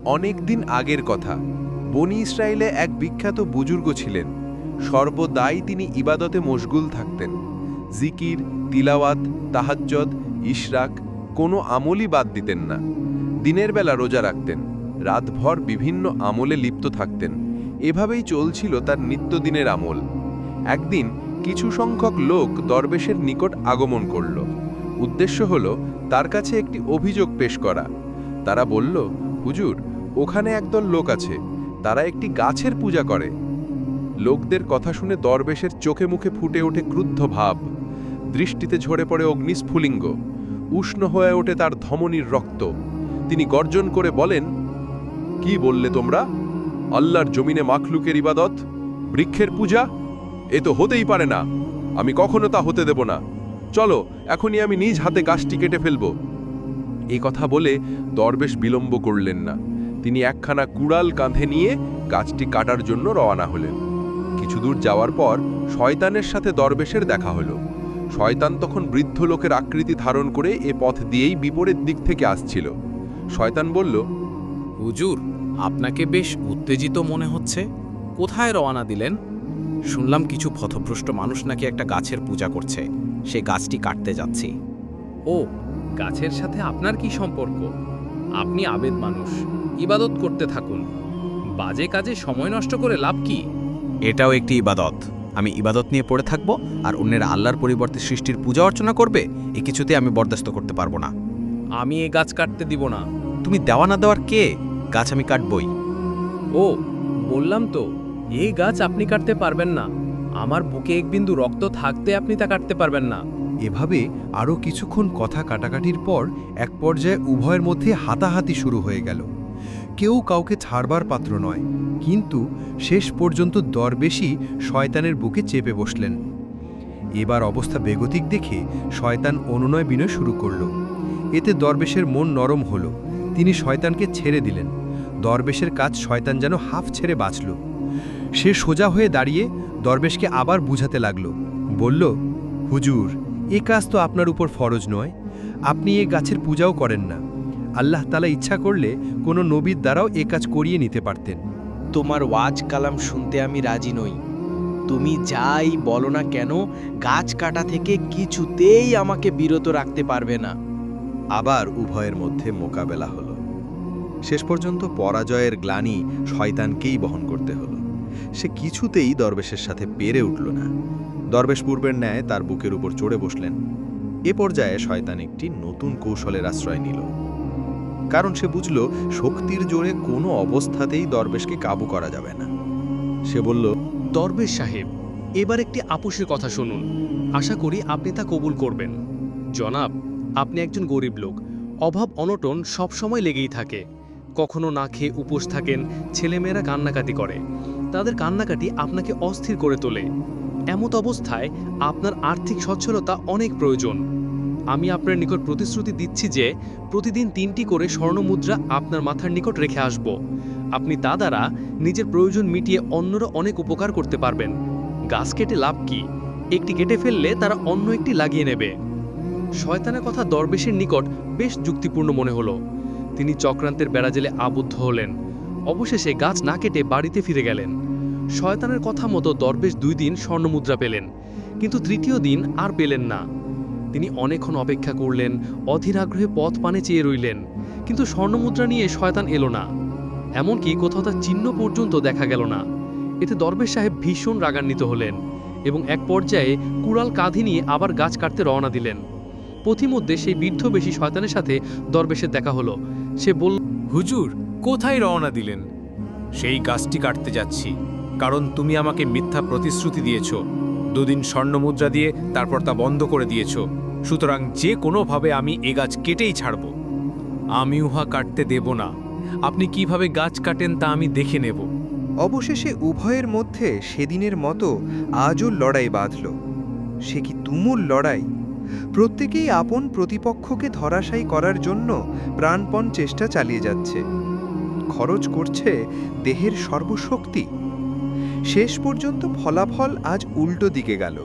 অনেক দিন আগের কথা। বনি ইসরায়েলে এক বিখ্যাত বুজুর্গ ছিলেন। সর্বদাই তিনি ইবাদতে মশগুল থাকতেন। জিকির, তিলাওয়াত, তাহাজ্জুদ, ইশরাক কোনো আমলই বাদ দিতেন না। দিনের বেলা রোজা রাখতেন, রাতভর বিভিন্ন আমলে লিপ্ত থাকতেন। এভাবেই চলছিল তার নিত্যদিনের আমল। একদিন কিছু সংখ্যক লোক দরবেশের নিকট আগমন করল। উদ্দেশ্য হল তার কাছে একটি অভিযোগ পেশ করা। তারা বলল, হুজুর, ওখানে একদল লোক আছে, তারা একটি গাছের পূজা করে। লোকদের কথা শুনে দরবেশের চোখে মুখে ফুটে ওঠে ক্রুদ্ধ ভাব। দৃষ্টিতে ঝরে পড়ে অগ্নিস্ফুলিঙ্গ। উষ্ণ হয়ে ওঠে তার ধমনীর রক্ত। তিনি গর্জন করে বলেন, কি বললে তোমরা? আল্লাহর জমিনে মাখলুকের ইবাদত, বৃক্ষের পূজা? এ তো হতেই পারে না। আমি কখনো তা হতে দেব না। চলো, এখনই আমি নিজ হাতে গাছটি কেটে ফেলব। এই কথা বলে দরবেশ বিলম্ব করলেন না। তিনি একখানা কুড়াল কাঁধে নিয়ে গাছটি কাটার জন্য রওনা হলেন। কিছু দূর যাওয়ার পর শয়তানের সাথে দরবেশের দেখা হলো। শয়তান তখন বৃদ্ধ লোকের আকৃতি ধারণ করে এ পথ দিয়েই বিপরীত দিক থেকে আসছিল। শয়তান বলল, হুজুর, আপনাকে বেশ উত্তেজিত মনে হচ্ছে। কোথায় রওনা দিলেন? শুনলাম কিছু পথভ্রষ্ট মানুষ নাকি একটা গাছের পূজা করছে। সে গাছটি কাটতে যাচ্ছি। ও, গাছের সাথে আপনার কি সম্পর্ক? আপনি আবেদ মানুষ, ইবাদত করতে থাকুন। বাজে কাজে সময় নষ্ট করে লাভ কি? এটাও একটি ইবাদত। আমি ইবাদত নিয়ে পড়ে থাকব আর অন্যেরা আল্লাহর পরিবর্তে সৃষ্টির পূজা অর্চনা করবে? এ কিছুতে আমি বরদাস্ত করতে পারবো না। আমি এ গাছ কাটতে দিব না। তুমি দেওয়া না দেওয়ার কে? গাছ আমি কাটবই। ও, বললাম তো, এই গাছ আপনি কাটতে পারবেন না। আমার বুকে এক বিন্দু রক্ত থাকতে আপনি তা কাটতে পারবেন না। এভাবে আরও কিছুক্ষণ কথা কাটাকাটির পর এক পর্যায়ে উভয়ের মধ্যে হাতাহাতি শুরু হয়ে গেল। কেউ কাউকে ছাড়বার পাত্র নয়, কিন্তু শেষ পর্যন্ত দরবেশই শয়তানের বুকে চেপে বসলেন। এবার অবস্থা বেগতিক দেখে শয়তান অনুনয় বিনয় শুরু করল। এতে দরবেশের মন নরম হল। তিনি শয়তানকে ছেড়ে দিলেন। দরবেশের কাজ শয়তান যেন হাফ ছেড়ে বাঁচল। সে সোজা হয়ে দাঁড়িয়ে দরবেশকে আবার বুঝাতে লাগল। বলল, হুজুর, এ কাজ তো আপনার উপর ফরজ নয়। আপনি এ গাছের পূজাও করেন না। আল্লাহ তাআলা ইচ্ছা করলে কোনো নবীর দ্বারাও এ কাজ করিয়ে নিতে পারতেন। তোমার ওয়াজ কালাম শুনতে আমি রাজি নই। তুমি যাই বলো না কেন, গাছ কাটা থেকে কিছুতেই আমাকে বিরত রাখতে পারবে না। আবার উভয়ের মধ্যে মোকাবেলা হলো। শেষ পর্যন্ত পরাজয়ের গ্লানি শয়তানকেই বহন করতে হলো। সে কিছুতেই দরবেশের সাথে পেরে উঠল না। দরবেশ পূর্বের ন্যায় তার বুকের উপর চড়ে বসলেন। এ পর্যায়ে শয়তান একটি নতুন কৌশলের আশ্রয় নিল। কারণ সে বুঝল শক্তির জোরে কোনো অবস্থাতেই দরবেশকে কাবু করা যাবে না। সে বলল, দরবেশ সাহেব, এবার একটি আপোষের কথা শুনুন। আশা করি আপনি তা কবুল করবেন। জনাব, আপনি একজন গরিব লোক। অভাব অনটন সবসময় লেগেই থাকে। কখনো না খেয়ে উপোস থাকেন, ছেলেমেয়েরা কান্নাকাটি করে। তাদের কান্নাকাটি আপনাকে অস্থির করে তোলে। এমত অবস্থায় আপনার আর্থিক সচ্ছলতা অনেক প্রয়োজন। আমি আপনার নিকট প্রতিশ্রুতি দিচ্ছি যে প্রতিদিন 3টি করে স্বর্ণমুদ্রা আপনার মাথার নিকট রেখে আসব। আপনি তা দ্বারা নিজের প্রয়োজন মিটিয়ে অন্যরা অনেক উপকার করতে পারবেন। গাছ কেটে লাভ কি? একটি কেটে ফেললে তারা অন্য একটি লাগিয়ে নেবে। শয়তানের কথা দরবেশের নিকট বেশ যুক্তিপূর্ণ মনে হলো। তিনি চক্রান্তের বেড়াজালে আবদ্ধ হলেন। অবশেষে গাছ না কেটে বাড়িতে ফিরে গেলেন। শয়তানের কথা মতো দরবেশ 2 দিন স্বর্ণমুদ্রা পেলেন, কিন্তু 3য় দিন আর পেলেন না। তিনি অনেকক্ষণ অপেক্ষা করলেন, অধীর আগ্রহে পথ পানে চেয়ে রইলেন, কিন্তু স্বর্ণমুদ্রা নিয়ে শয়তান এলো না। এমনকি কোথাও তার চিহ্ন পর্যন্ত দেখা গেল না। এতে দরবেশ সাহেব ভীষণ রাগান্বিত হলেন এবং এক পর্যায়ে কুড়াল কাঁধে নিয়ে আবার গাছ কাটতে রওনা দিলেন। পথিমধ্যে সেই বৃদ্ধ বেশি শয়তানের সাথে দরবেশের দেখা হলো। সে বলল, হুজুর, কোথায় রওনা দিলেন? সেই গাছটি কাটতে যাচ্ছি, কারণ তুমি আমাকে মিথ্যা প্রতিশ্রুতি দিয়েছ। 2 দিন স্বর্ণমুদ্রা দিয়ে তারপর তা বন্ধ করে দিয়েছ। সুতরাং যে কোনোভাবে আমি এ গাছ কেটেই ছাড়ব। আমি উহা কাটতে দেব না। আপনি কিভাবে গাছ কাটেন তা আমি দেখে নেব। অবশেষে উভয়ের মধ্যে সেদিনের মতো আজও লড়াই বাঁধল। সে কি তুমুল লড়াই! প্রত্যেকেই আপন প্রতিপক্ষকে ধরাশায়ী করার জন্য প্রাণপণ চেষ্টা চালিয়ে যাচ্ছে। খরচ করছে দেহের সর্বশক্তি। শেষ পর্যন্ত ফলাফল আজ উল্টো দিকে গেল।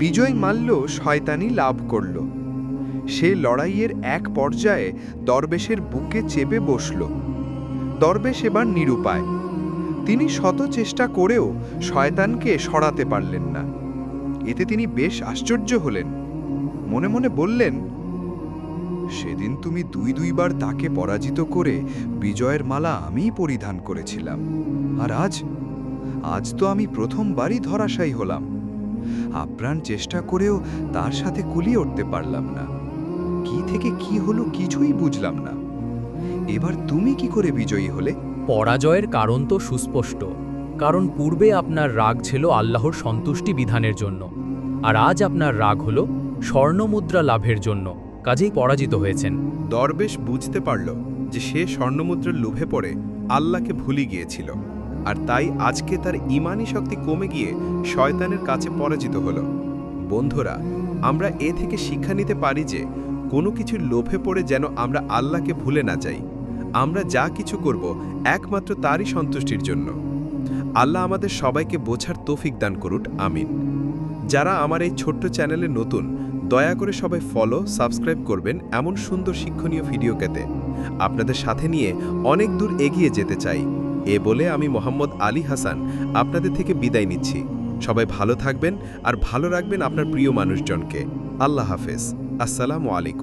বিজয় মাল্য শয়তানি লাভ করল। সে লড়াইয়ের এক পর্যায়ে দরবেশের বুকে চেপে বসল। দরবেশ এবার নিরুপায়। তিনি শত চেষ্টা করেও শয়তানকে সরাতে পারলেন না। এতে তিনি বেশ আশ্চর্য হলেন। মনে মনে বললেন, সেদিন তুমি দুইবার তাকে পরাজিত করে বিজয়ের মালা আমিই পরিধান করেছিলাম, আর আজ তো আমি প্রথমবারই ধরাশায়ী হলাম। আপ্রাণ চেষ্টা করেও তার সাথে কুলিয়ে উঠতে পারলাম না। কি থেকে কি হলো কিছুই বুঝলাম না। এবার তুমি কি করে বিজয়ী হলে? পরাজয়ের কারণ তো সুস্পষ্ট, কারণ পূর্বে আপনার রাগ ছিল আল্লাহর সন্তুষ্টি বিধানের জন্য, আর আজ আপনার রাগ হল স্বর্ণমুদ্রা লাভের জন্য, কাজেই পরাজিত হয়েছেন। দরবেশ বুঝতে পারল যে সে স্বর্ণমুদ্রার লোভে পড়ে আল্লাহকে ভুলে গিয়েছিল, আর তাই আজকে তার ঈমানী শক্তি কমে গিয়ে শয়তানের কাছে পরাজিত হলো। বন্ধুরা, আমরা এ থেকে শিক্ষা নিতে পারি যে কোনো কিছুর লোভে পড়ে যেন আমরা আল্লাহকে ভুলে না যাই। আমরা যা কিছু করব একমাত্র তারই সন্তুষ্টির জন্য। আল্লাহ আমাদের সবাইকে বোঝার তৌফিক দান করুন, আমিন। যারা আমার এই ছোট্ট চ্যানেলে নতুন, দয়া করে সবাই ফলো, সাবস্ক্রাইব করবেন এমন সুন্দর শিক্ষণীয় ভিডিও পেতে। আপনাদের সাথে নিয়ে অনেক দূর এগিয়ে যেতে চাই। এ বলে আমি মোহাম্মদ আলী হাসান আপনাদের থেকে বিদায় নিচ্ছি। সবাই ভালো থাকবেন আর ভালো রাখবেন আপনার প্রিয় মানুষজনকে। আল্লাহ হাফেজ। আসসালামু আলাইকুম।